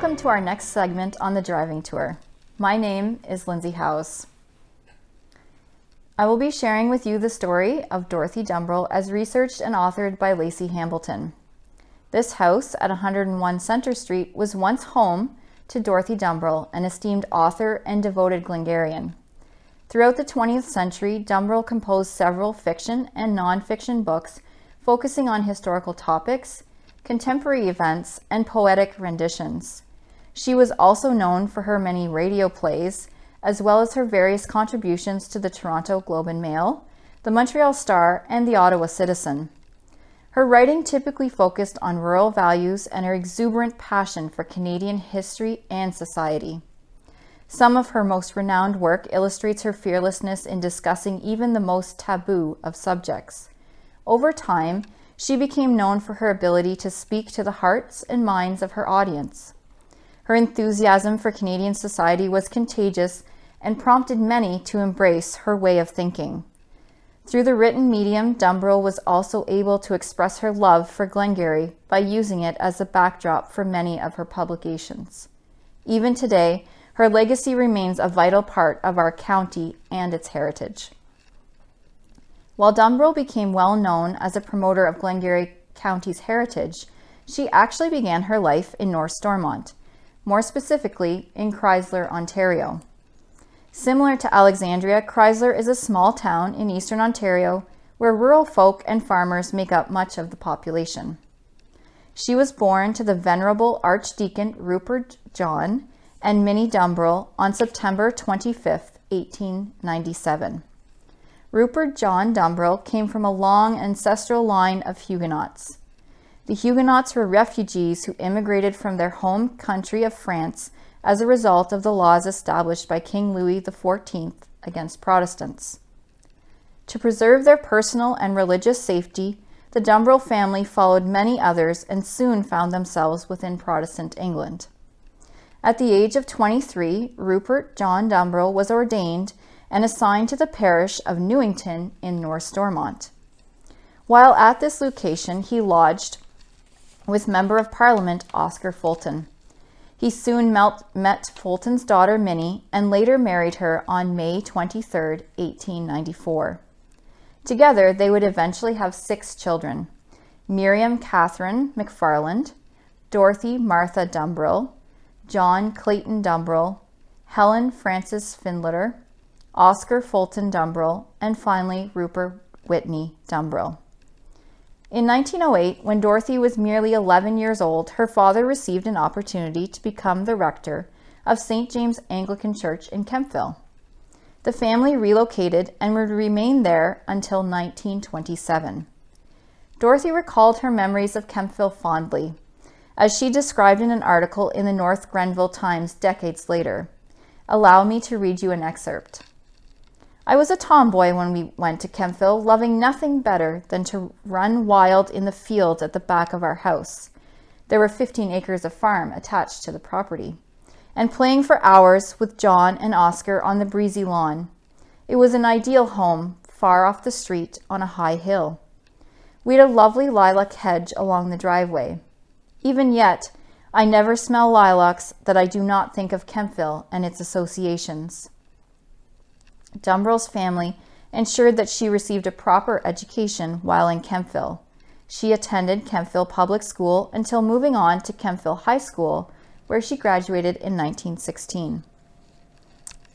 Welcome to our next segment on the driving tour. My name is Lindsey Howes. I will be sharing with you the story of Dorothy Dumbrille as researched and authored by Lacey Hambleton. This house at 101 Centre Street was once home to Dorothy Dumbrille, an esteemed author and devoted Glengarrian. Throughout the 20th century, Dumbrille composed several fiction and non-fiction books focusing on historical topics, contemporary events, and poetic renditions. She was also known for her many radio plays, as well as her various contributions to the Toronto Globe and Mail, the Montreal Star, and the Ottawa Citizen. Her writing typically focused on rural values and her exuberant passion for Canadian history and society. Some of her most renowned work illustrates her fearlessness in discussing even the most taboo of subjects. Over time, she became known for her ability to speak to the hearts and minds of her audience. Her enthusiasm for Canadian society was contagious and prompted many to embrace her way of thinking. Through the written medium, Dumbrille was also able to express her love for Glengarry by using it as a backdrop for many of her publications. Even today, her legacy remains a vital part of our county and its heritage. While Dumbrille became well known as a promoter of Glengarry County's heritage, she actually began her life in North Stormont, more specifically in Chrysler, Ontario. Similar to Alexandria, Chrysler is a small town in eastern Ontario where rural folk and farmers make up much of the population. She was born to the Venerable Archdeacon Rupert John and Minnie Dumbrille on September 25, 1897. Rupert John Dumbrille came from a long ancestral line of Huguenots. The Huguenots were refugees who immigrated from their home country of France as a result of the laws established by King Louis XIV against Protestants. To preserve their personal and religious safety, the Dumbrille family followed many others and soon found themselves within Protestant England. At the age of 23, Rupert John Dumbrille was ordained and assigned to the parish of Newington in North Stormont. While at this location, he lodged with Member of Parliament Oscar Fulton. He soon met Fulton's daughter Minnie and later married her on May 23, 1894. Together, they would eventually have 6 children: Miriam Catherine McFarland, Dorothy Martha Dumbrille, John Clayton Dumbrille, Helen Frances Findlater, Oscar Fulton Dumbrille, and finally Rupert Whitney Dumbrille. In 1908, when Dorothy was merely 11 years old, her father received an opportunity to become the rector of St. James Anglican Church in Kemptville. The family relocated and would remain there until 1927. Dorothy recalled her memories of Kemptville fondly, as she described in an article in the North Grenville Times decades later. Allow me to read you an excerpt. "I was a tomboy when we went to Kemptville, loving nothing better than to run wild in the fields at the back of our house. There were 15 acres of farm attached to the property, and playing for hours with John and Oscar on the breezy lawn. It was an ideal home, far off the street on a high hill. We had a lovely lilac hedge along the driveway. Even yet, I never smell lilacs that I do not think of Kemptville and its associations." Dumbrille's family ensured that she received a proper education while in Kemptville. She attended Kemptville Public School until moving on to Kemptville High School, where she graduated in 1916.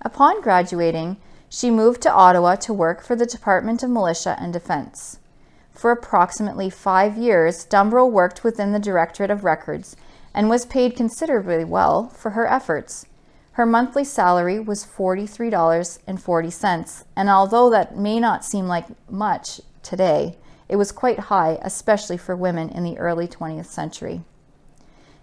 Upon graduating, she moved to Ottawa to work for the Department of Militia and Defence. For approximately 5 years, Dumbrille worked within the Directorate of Records and was paid considerably well for her efforts. Her monthly salary was $43.40, and although that may not seem like much today, it was quite high, especially for women in the early 20th century.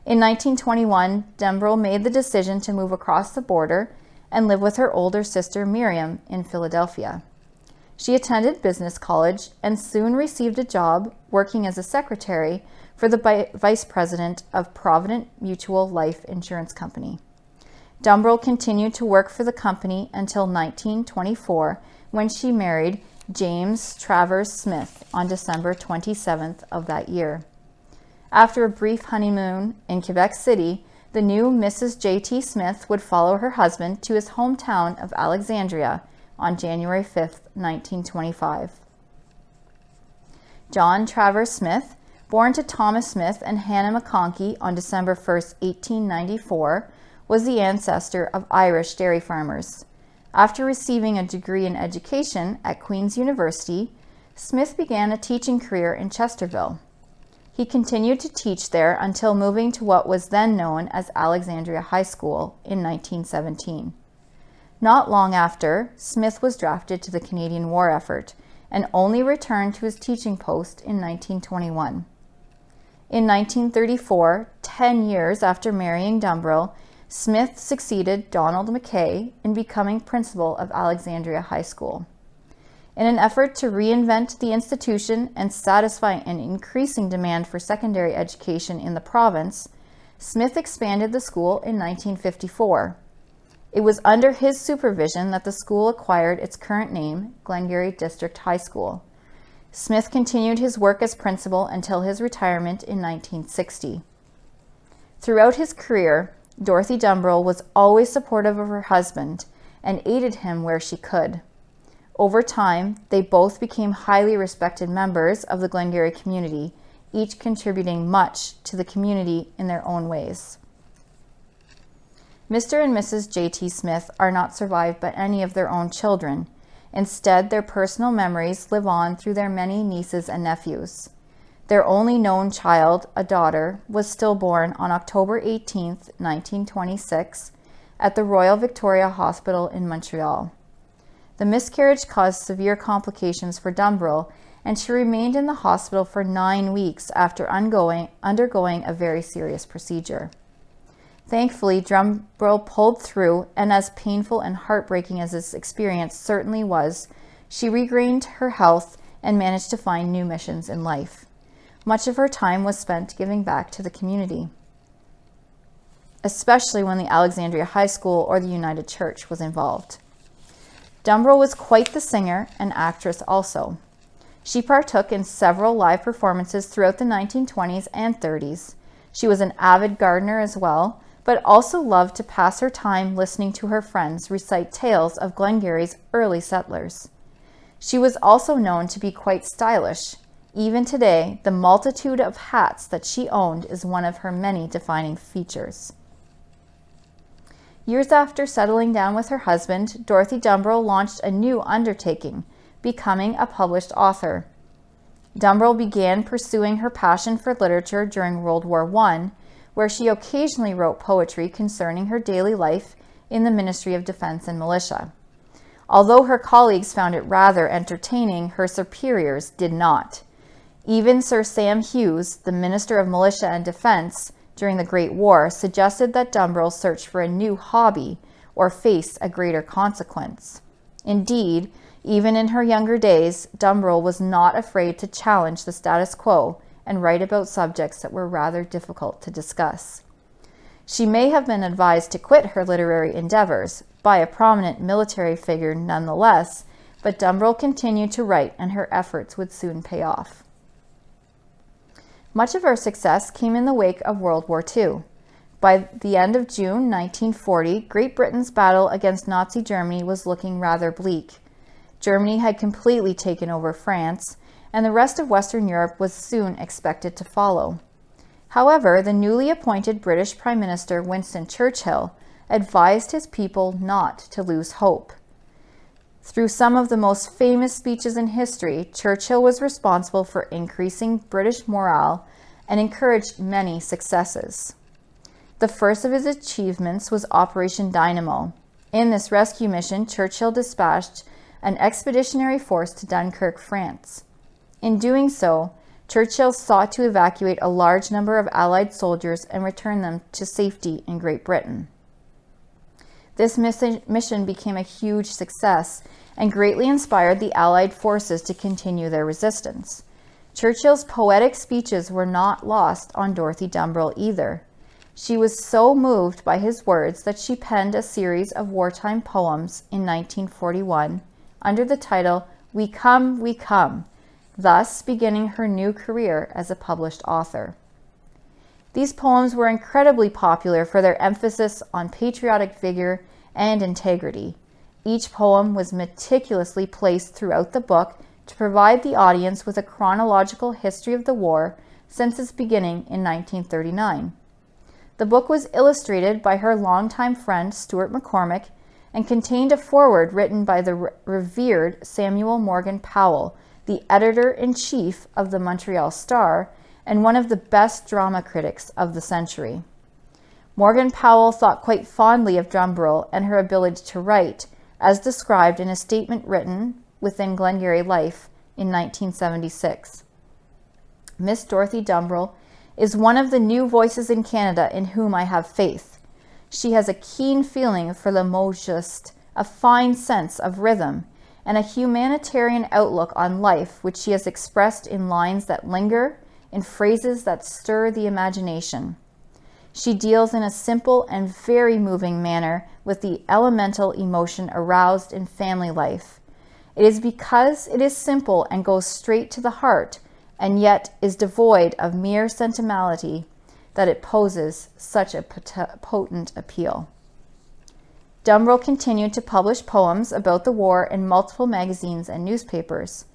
In 1921, Dumbrille made the decision to move across the border and live with her older sister Miriam in Philadelphia. She attended business college and soon received a job working as a secretary for the vice president of Provident Mutual Life Insurance Company. Dumbrille continued to work for the company until 1924, when she married James Travers Smith on December 27th of that year. After a brief honeymoon in Quebec City, the new Mrs. J.T. Smith would follow her husband to his hometown of Alexandria on January 5, 1925. John Travers Smith, born to Thomas Smith and Hannah McConkey on December 1, 1894, was the ancestor of Irish dairy farmers. After receiving a degree in education at Queen's University, Smith began a teaching career in Chesterville. He continued to teach there until moving to what was then known as Alexandria High School in 1917. Not long after, Smith was drafted to the Canadian war effort and only returned to his teaching post in 1921. In 1934, 10 years after marrying Dumbrille, Smith succeeded Donald McKay in becoming principal of Alexandria High School. In an effort to reinvent the institution and satisfy an increasing demand for secondary education in the province, Smith expanded the school in 1954. It was under his supervision that the school acquired its current name, Glengarry District High School. Smith continued his work as principal until his retirement in 1960. Throughout his career, Dorothy Dumbrille was always supportive of her husband and aided him where she could. Over time, they both became highly respected members of the Glengarry community, each contributing much to the community in their own ways. Mr. and Mrs. J.T. Smith are not survived by any of their own children. Instead, their personal memories live on through their many nieces and nephews. Their only known child, a daughter, was stillborn on October 18, 1926, at the Royal Victoria Hospital in Montreal. The miscarriage caused severe complications for Dumbrille, and she remained in the hospital for 9 weeks after undergoing a very serious procedure. Thankfully, Dumbrille pulled through, and as painful and heartbreaking as this experience certainly was, she regained her health and managed to find new missions in life. Much of her time was spent giving back to the community, especially when the Alexandria High School or the United Church was involved. Dumbrille was quite the singer and actress also. She partook in several live performances throughout the 1920s and 30s. She was an avid gardener as well, but also loved to pass her time listening to her friends recite tales of Glengarry's early settlers. She was also known to be quite stylish. Even today, the multitude of hats that she owned is one of her many defining features. Years after settling down with her husband, Dorothy Dumbrille launched a new undertaking, becoming a published author. Dumbrille began pursuing her passion for literature during World War I, where she occasionally wrote poetry concerning her daily life in the Ministry of Defense and Militia. Although her colleagues found it rather entertaining, her superiors did not. Even Sir Sam Hughes, the Minister of Militia and Defense during the Great War, suggested that Dumbrille search for a new hobby or face a greater consequence. Indeed, even in her younger days, Dumbrille was not afraid to challenge the status quo and write about subjects that were rather difficult to discuss. She may have been advised to quit her literary endeavors by a prominent military figure nonetheless, but Dumbrille continued to write, and her efforts would soon pay off. Much of her success came in the wake of World War II. By the end of June 1940, Great Britain's battle against Nazi Germany was looking rather bleak. Germany had completely taken over France, and the rest of Western Europe was soon expected to follow. However, the newly appointed British Prime Minister Winston Churchill advised his people not to lose hope. Through some of the most famous speeches in history, Churchill was responsible for increasing British morale and encouraged many successes. The first of his achievements was Operation Dynamo. In this rescue mission, Churchill dispatched an expeditionary force to Dunkirk, France. In doing so, Churchill sought to evacuate a large number of Allied soldiers and return them to safety in Great Britain. This mission became a huge success and greatly inspired the Allied forces to continue their resistance. Churchill's poetic speeches were not lost on Dorothy Dumbrille either. She was so moved by his words that she penned a series of wartime poems in 1941 under the title We Come, thus beginning her new career as a published author. These poems were incredibly popular for their emphasis on patriotic vigor and integrity. Each poem was meticulously placed throughout the book to provide the audience with a chronological history of the war since its beginning in 1939. The book was illustrated by her longtime friend Stuart McCormick and contained a foreword written by the revered Samuel Morgan Powell, the editor-in-chief of the Montreal Star and one of the best drama critics of the century. Morgan Powell thought quite fondly of Dumbrille and her ability to write, as described in a statement written within Glengarry Life in 1976. Miss Dorothy Dumbrille is one of the new voices in Canada in whom I have faith. She has a keen feeling for the modest, a fine sense of rhythm, and a humanitarian outlook on life which she has expressed in lines that linger, in phrases that stir the imagination. She deals in a simple and very moving manner with the elemental emotion aroused in family life. It is because it is simple and goes straight to the heart, and yet is devoid of mere sentimentality, that it poses such a potent appeal. Dumbrille continued to publish poems about the war in multiple magazines and newspapers.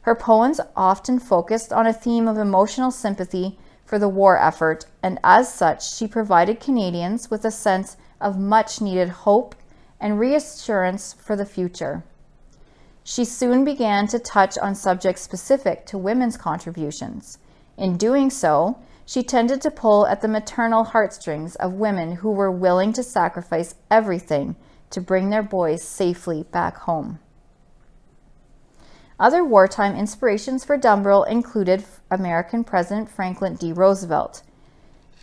Her poems often focused on a theme of emotional sympathy for the war effort, and as such, she provided Canadians with a sense of much-needed hope and reassurance for the future. She soon began to touch on subjects specific to women's contributions. In doing so, she tended to pull at the maternal heartstrings of women who were willing to sacrifice everything to bring their boys safely back home. Other wartime inspirations for Dumbrille included American President Franklin D. Roosevelt.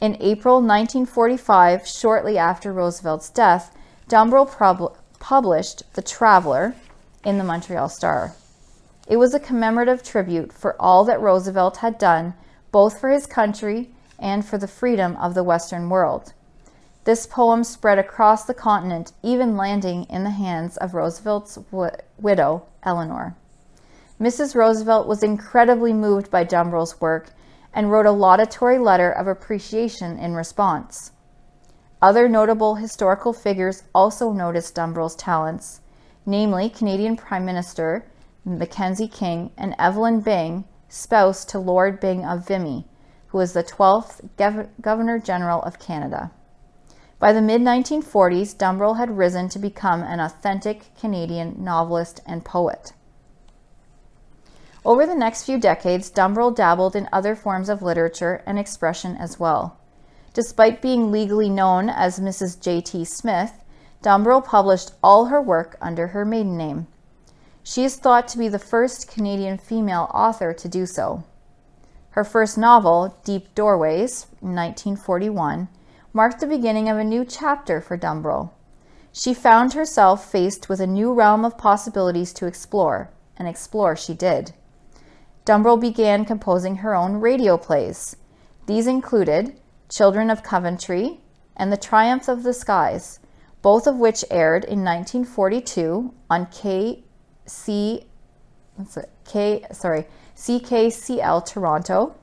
In April 1945, shortly after Roosevelt's death, Dumbrille published The Traveler in the Montreal Star. It was a commemorative tribute for all that Roosevelt had done, both for his country and for the freedom of the Western world. This poem spread across the continent, even landing in the hands of Roosevelt's widow, Eleanor. Mrs. Roosevelt was incredibly moved by Dumbrille's work and wrote a laudatory letter of appreciation in response. Other notable historical figures also noticed Dumbrille's talents, namely Canadian Prime Minister Mackenzie King and Evelyn Byng, spouse to Lord Byng of Vimy, who was the 12th Governor General of Canada. By the mid-1940s, Dumbrille had risen to become an authentic Canadian novelist and poet. Over the next few decades, Dumbrille dabbled in other forms of literature and expression as well. Despite being legally known as Mrs. J.T. Smith, Dumbrille published all her work under her maiden name. She is thought to be the first Canadian female author to do so. Her first novel, Deep Doorways, in 1941, marked the beginning of a new chapter for Dumbrille. She found herself faced with a new realm of possibilities to explore, and explore she did. Dumbrille began composing her own radio plays. These included Children of Coventry and The Triumph of the Skies, both of which aired in 1942 on CKCL Toronto.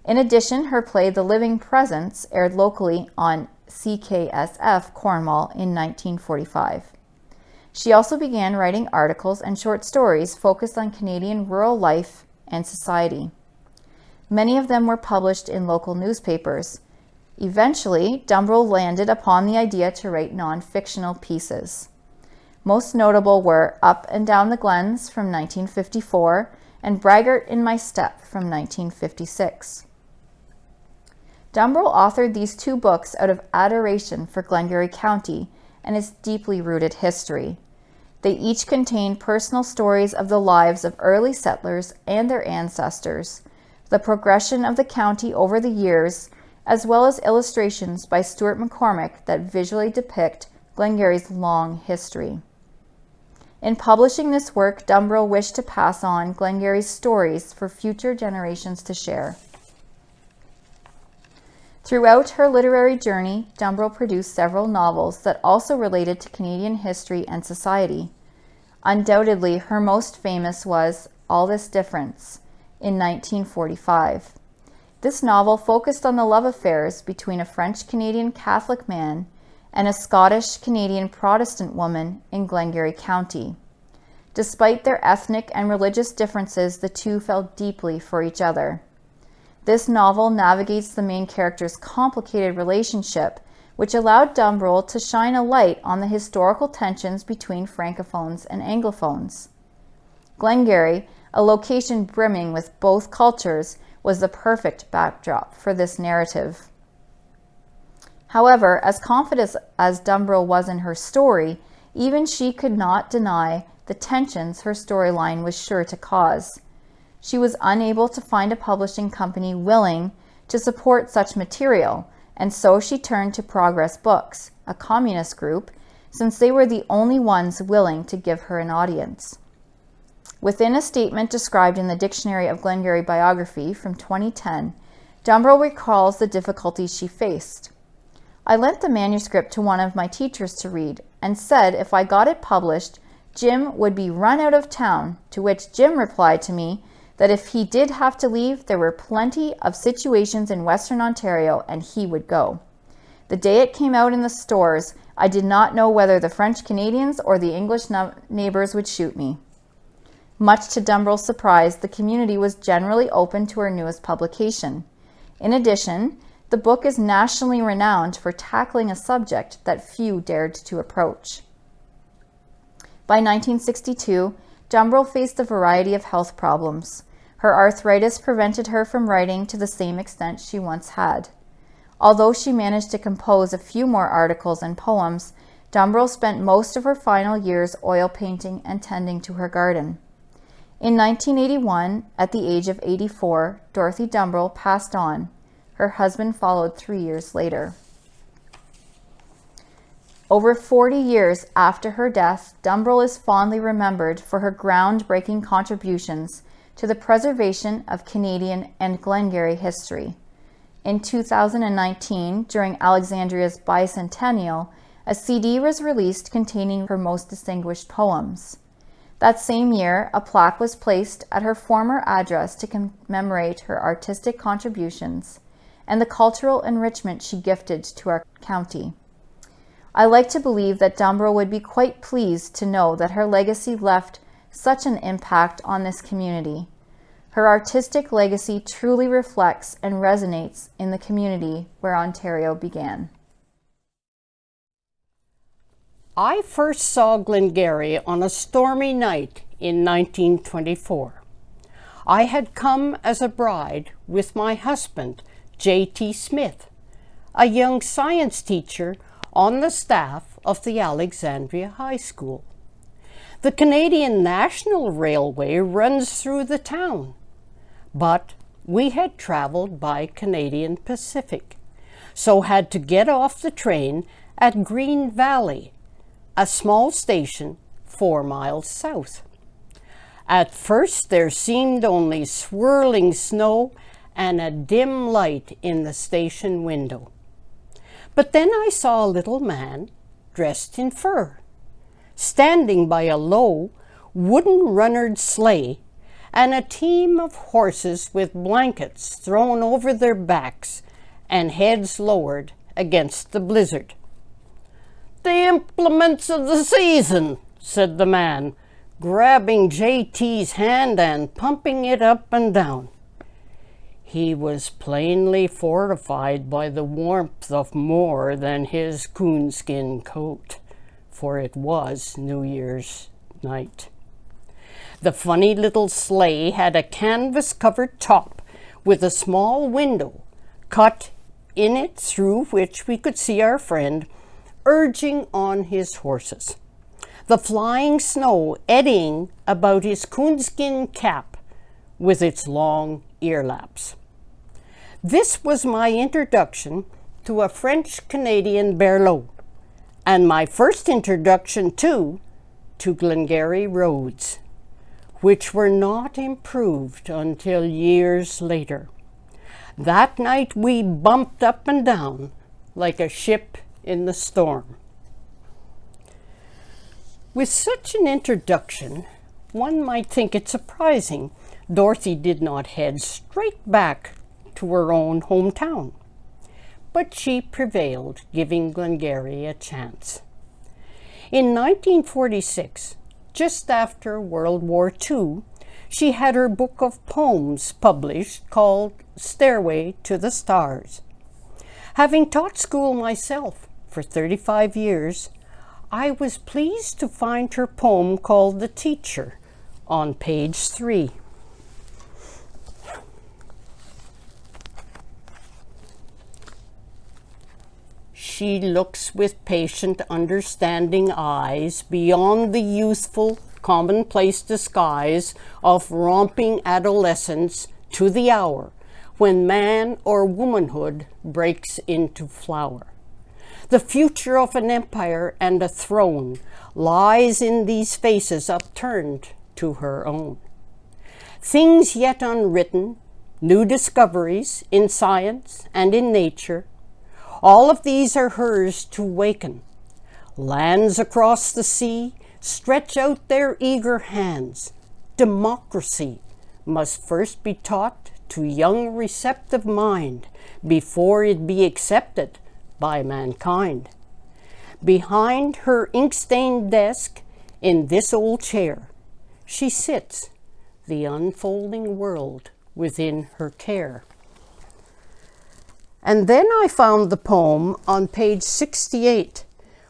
In addition, her play The Living Presence aired locally on CKSF Cornwall in 1945. She also began writing articles and short stories focused on Canadian rural life and society. Many of them were published in local newspapers. Eventually, Dumbrille landed upon the idea to write non-fictional pieces. Most notable were Up and Down the Glens from 1954 and Braggart in My Step from 1956. Dumbrille authored these two books out of adoration for Glengarry County and its deeply rooted history. They each contain personal stories of the lives of early settlers and their ancestors, the progression of the county over the years, as well as illustrations by Stuart McCormick that visually depict Glengarry's long history. In publishing this work, Dumbrille wished to pass on Glengarry's stories for future generations to share. Throughout her literary journey, Dumbrille produced several novels that also related to Canadian history and society. Undoubtedly, her most famous was All This Difference in 1945. This novel focused on the love affairs between a French-Canadian Catholic man and a Scottish-Canadian Protestant woman in Glengarry County. Despite their ethnic and religious differences, the two felt deeply for each other. This novel navigates the main character's complicated relationship, which allowed Dumbrille to shine a light on the historical tensions between Francophones and Anglophones. Glengarry, a location brimming with both cultures, was the perfect backdrop for this narrative. However, as confident as Dumbrille was in her story, even she could not deny the tensions her storyline was sure to cause. She was unable to find a publishing company willing to support such material, and so she turned to Progress Books, a communist group, since they were the only ones willing to give her an audience. Within a statement described in the Dictionary of Glengarry Biography from 2010, Dumbrille recalls the difficulties she faced. "I lent the manuscript to one of my teachers to read and said if I got it published, Jim would be run out of town, to which Jim replied to me that if he did have to leave, there were plenty of situations in Western Ontario and he would go. The day it came out in the stores, I did not know whether the French Canadians or the English neighbors would shoot me." Much to Dumbrille's surprise, the community was generally open to her newest publication. In addition, the book is nationally renowned for tackling a subject that few dared to approach. By 1962, Dumbrille faced a variety of health problems. Her arthritis prevented her from writing to the same extent she once had. Although she managed to compose a few more articles and poems, Dumbrille spent most of her final years oil painting and tending to her garden. In 1981, at the age of 84, Dorothy Dumbrille passed on. Her husband followed 3 years later. Over 40 years after her death, Dumbrille is fondly remembered for her groundbreaking contributions to the preservation of Canadian and Glengarry history. In 2019, during Alexandria's bicentennial, a CD was released containing her most distinguished poems. That same year, a plaque was placed at her former address to commemorate her artistic contributions and the cultural enrichment she gifted to our county. I like to believe that Dumbrille would be quite pleased to know that her legacy left such an impact on this community. Her artistic legacy truly reflects and resonates in the community where Ontario began. I first saw Glengarry on a stormy night in 1924. I had come as a bride with my husband, J.T. Smith, a young science teacher on the staff of the Alexandria High School. The Canadian National Railway runs through the town, but we had traveled by Canadian Pacific, so had to get off the train at Green Valley, a small station 4 miles south. At first there seemed only swirling snow and a dim light in the station window. But then I saw a little man dressed in fur, standing by a low, wooden-runnered sleigh and a team of horses with blankets thrown over their backs and heads lowered against the blizzard. "The implements of the season," said the man, grabbing J.T.'s hand and pumping it up and down. He was plainly fortified by the warmth of more than his coonskin coat, for it was New Year's night. The funny little sleigh had a canvas-covered top with a small window cut in it through which we could see our friend urging on his horses, the flying snow eddying about his coonskin cap with its long ear-laps. This was my introduction to a French-Canadian berlot, and my first introduction to Glengarry roads, which were not improved until years later. That night we bumped up and down like a ship in the storm. With such an introduction, one might think it surprising Dorothy did not head straight back to her own hometown. But she prevailed, giving Glengarry a chance. In 1946, just after World War II, she had her book of poems published called Stairway to the Stars. Having taught school myself for 35 years, I was pleased to find her poem called The Teacher on page 3. She looks with patient, understanding eyes beyond the youthful, commonplace disguise of romping adolescence to the hour when man or womanhood breaks into flower. The future of an empire and a throne lies in these faces upturned to her own. Things yet unwritten, new discoveries in science and in nature, all of these are hers to waken. Lands across the sea stretch out their eager hands. Democracy must first be taught to young receptive mind before it be accepted by mankind. Behind her ink-stained desk in this old chair, she sits, the unfolding world within her care. And then I found the poem on page 68,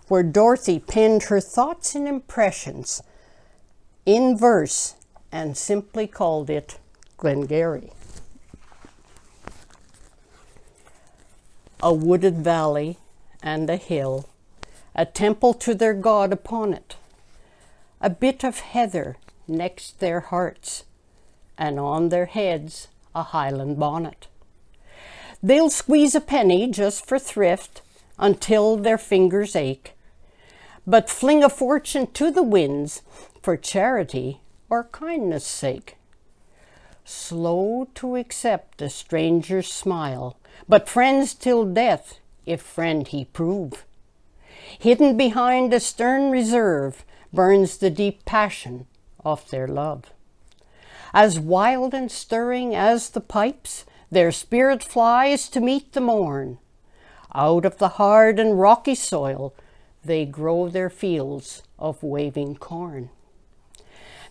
where Dorothy penned her thoughts and impressions in verse and simply called it Glengarry. A wooded valley and a hill, a temple to their god upon it, a bit of heather next their hearts, and on their heads a Highland bonnet. They'll squeeze a penny just for thrift until their fingers ache, but fling a fortune to the winds for charity or kindness' sake. Slow to accept a stranger's smile, but friends till death, if friend he prove. Hidden behind a stern reserve burns the deep passion of their love. As wild and stirring as the pipes, their spirit flies to meet the morn. Out of the hard and rocky soil, they grow their fields of waving corn.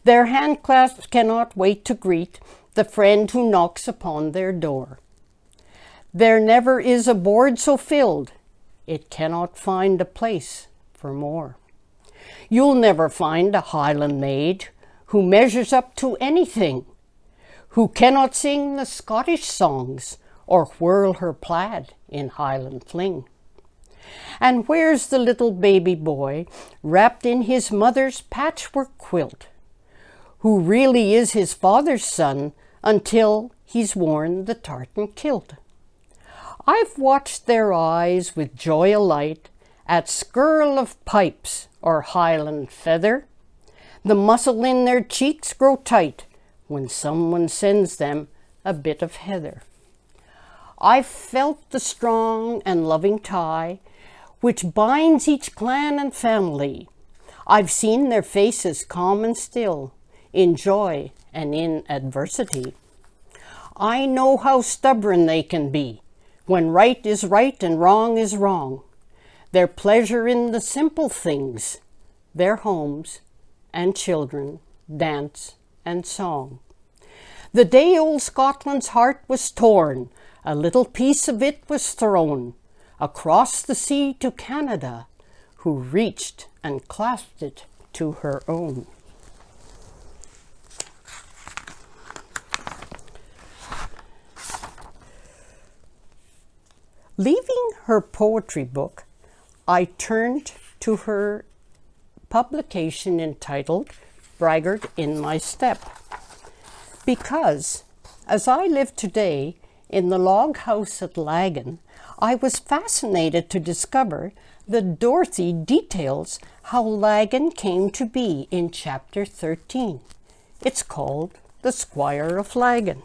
Their handclasps cannot wait to greet the friend who knocks upon their door. There never is a board so filled, it cannot find a place for more. You'll never find a Highland maid who measures up to anything, who cannot sing the Scottish songs or whirl her plaid in Highland fling. And where's the little baby boy wrapped in his mother's patchwork quilt, who really is his father's son until he's worn the tartan kilt? I've watched their eyes with joy alight at skirl of pipes or Highland feather. The muscle in their cheeks grow tight when someone sends them a bit of heather. I've felt the strong and loving tie which binds each clan and family. I've seen their faces calm and still, in joy and in adversity. I know how stubborn they can be, when right is right and wrong is wrong. Their pleasure in the simple things, their homes and children, dance and song. The day old Scotland's heart was torn, a little piece of it was thrown across the sea to Canada, who reached and clasped it to her own. Leaving her poetry book, I turned to her publication entitled Braggart in My Step, because as I live today in the log house at Laggan, I was fascinated to discover that Dorothy details how Laggan came to be in chapter 13. It's called The Squire of Laggan.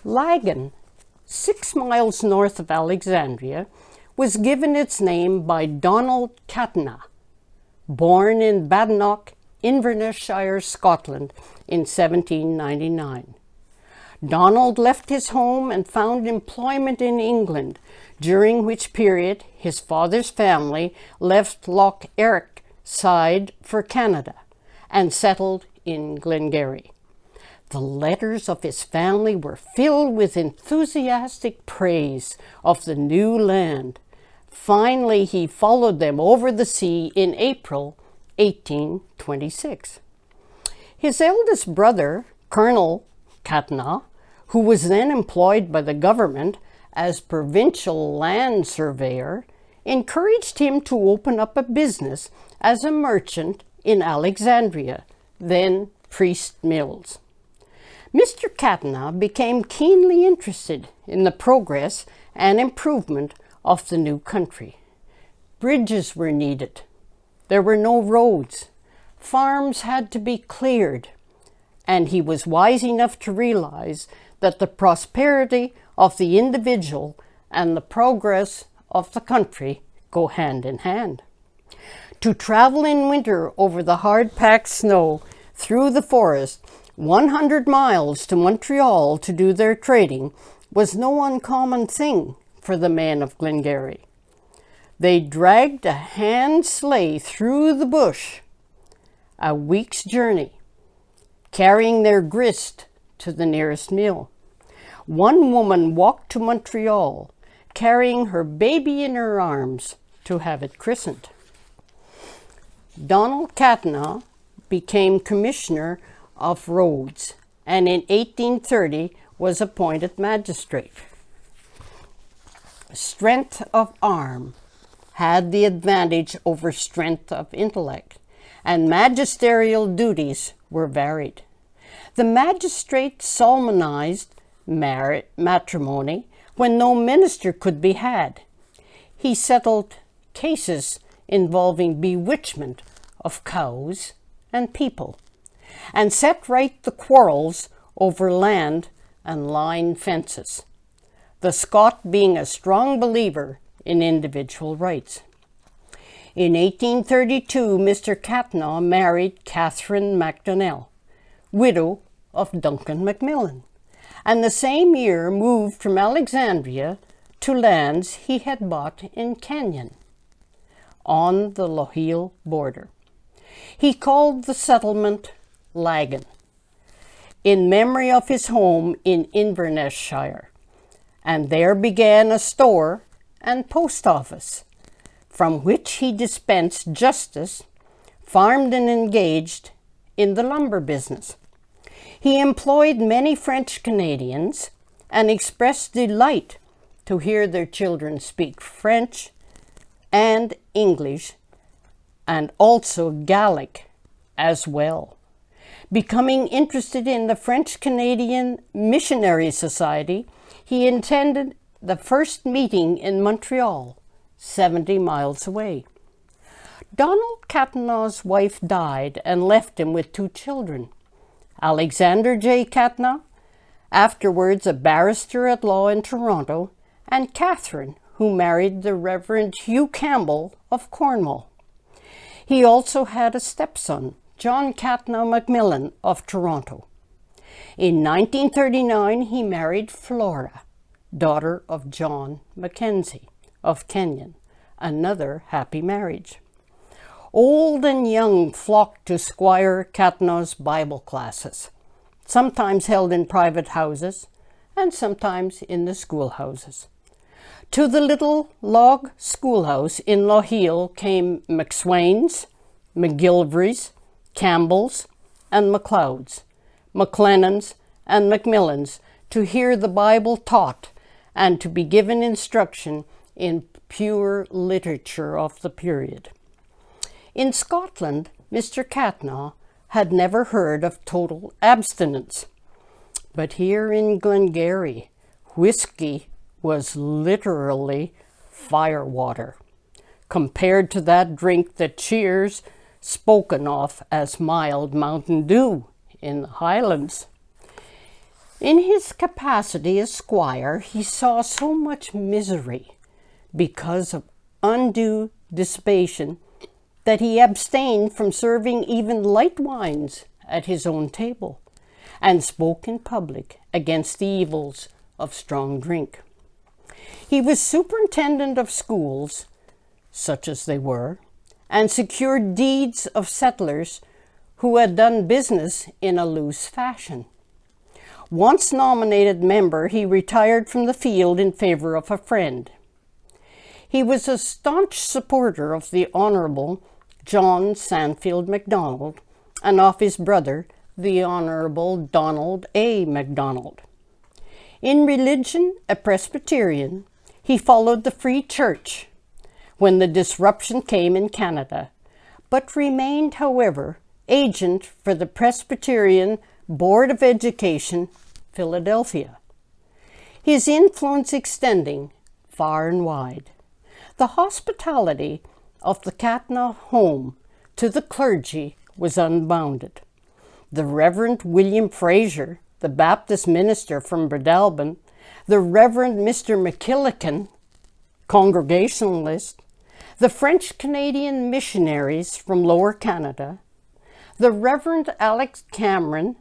Laggan, 6 miles north of Alexandria, was given its name by Donald Catanagh, born in Badenoch Inverness-shire, Scotland in 1799. Donald left his home and found employment in England, during which period his father's family left Loch Eric side for Canada and settled in Glengarry. The letters of his family were filled with enthusiastic praise of the new land. Finally, he followed them over the sea in April 1826. His eldest brother, Colonel Catanagh, who was then employed by the government as provincial land surveyor, encouraged him to open up a business as a merchant in Alexandria, then Priest Mills. Mr. Catanagh became keenly interested in the progress and improvement of the new country. Bridges were needed. There were no roads. Farms had to be cleared. And he was wise enough to realize that the prosperity of the individual and the progress of the country go hand in hand. To travel in winter over the hard-packed snow through the forest 100 miles to Montreal to do their trading was no uncommon thing for the men of Glengarry. They dragged a hand sleigh through the bush, a week's journey, carrying their grist to the nearest mill. One woman walked to Montreal, carrying her baby in her arms to have it christened. Donald Catanagh became Commissioner of Roads and in 1830 was appointed magistrate. Strength of arm had the advantage over strength of intellect, and magisterial duties were varied. The magistrate solemnized matrimony when no minister could be had. He settled cases involving bewitchment of cows and people, and set right the quarrels over land and line fences, the Scot being a strong believer in individual rights. In 1832, Mr. Catanagh married Catherine MacDonnell, widow of Duncan Macmillan, and the same year moved from Alexandria to lands he had bought in Canyon, on the Lochiel border. He called the settlement Lagan, in memory of his home in Inverness-shire, and there began a store and post office, from which he dispensed justice, farmed and engaged in the lumber business. He employed many French Canadians and expressed delight to hear their children speak French and English, and also Gaelic as well. Becoming interested in the French Canadian Missionary Society, he attended the first meeting in Montreal, 70 miles away. Donald Catanagh's wife died and left him with 2 children, Alexander J. Catanagh, afterwards a barrister at law in Toronto, and Catherine, who married the Reverend Hugh Campbell of Cornwall. He also had a stepson, John Catanagh Macmillan of Toronto. In 1939, he married Flora, daughter of John Mackenzie of Kenyon, another happy marriage. Old and young flocked to Squire Catanagh's Bible classes, sometimes held in private houses and sometimes in the schoolhouses. To the little log schoolhouse in Lochiel came McSwains, McGillivrys, Campbells, and MacLeods, McLennans, and Macmillans to hear the Bible taught and to be given instruction in pure literature of the period. In Scotland, Mr. Catanagh had never heard of total abstinence, but here in Glengarry, whiskey was literally firewater, compared to that drink that cheers spoken of as mild Mountain Dew in the Highlands. In his capacity as squire, he saw so much misery because of undue dissipation that he abstained from serving even light wines at his own table, and spoke in public against the evils of strong drink. He was superintendent of schools, such as they were, and secured deeds of settlers who had done business in a loose fashion. Once nominated member, he retired from the field in favor of a friend. He was a staunch supporter of the Honourable John Sandfield MacDonald and of his brother, the Honourable Donald A. MacDonald. In religion, a Presbyterian, he followed the Free Church when the disruption came in Canada, but remained, however, agent for the Presbyterian Board of Education, Philadelphia, his influence extending far and wide. The hospitality of the Catna home to the clergy was unbounded. The Reverend William Fraser, the Baptist minister from Breadalbane, the Reverend Mr. McKillican, Congregationalist, the French Canadian missionaries from Lower Canada, the Reverend Alex Cameron,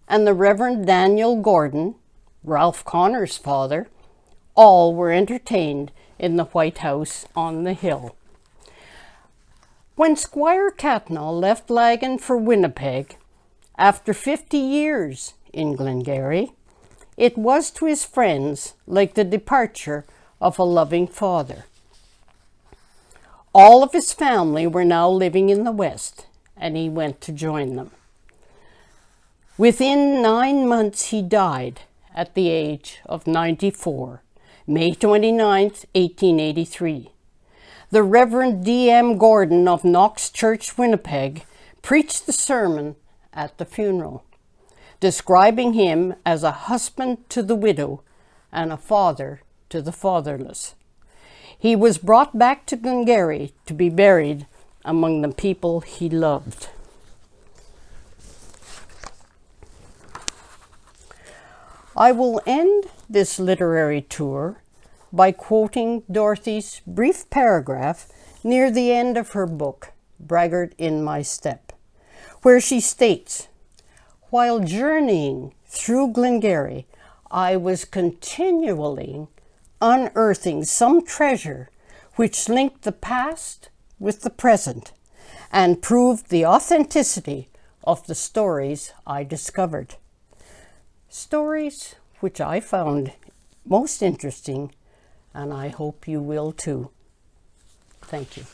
and the Reverend Daniel Gordon, Ralph Connor's father, all were entertained in the White House on the hill. When Squire Catna left Laggan for Winnipeg, after 50 years in Glengarry, it was to his friends like the departure of a loving father. All of his family were now living in the West, and he went to join them. Within 9 months he died at the age of 94, May 29, 1883. The Reverend D.M. Gordon of Knox Church, Winnipeg, preached the sermon at the funeral, describing him as a husband to the widow and a father to the fatherless. He was brought back to Glengarry to be buried among the people he loved. I will end this literary tour by quoting Dorothy's brief paragraph near the end of her book, Braggart in My Step, where she states, "While journeying through Glengarry, I was continually unearthing some treasure which linked the past with the present and proved the authenticity of the stories I discovered. Stories which I found most interesting, and I hope you will too." Thank you.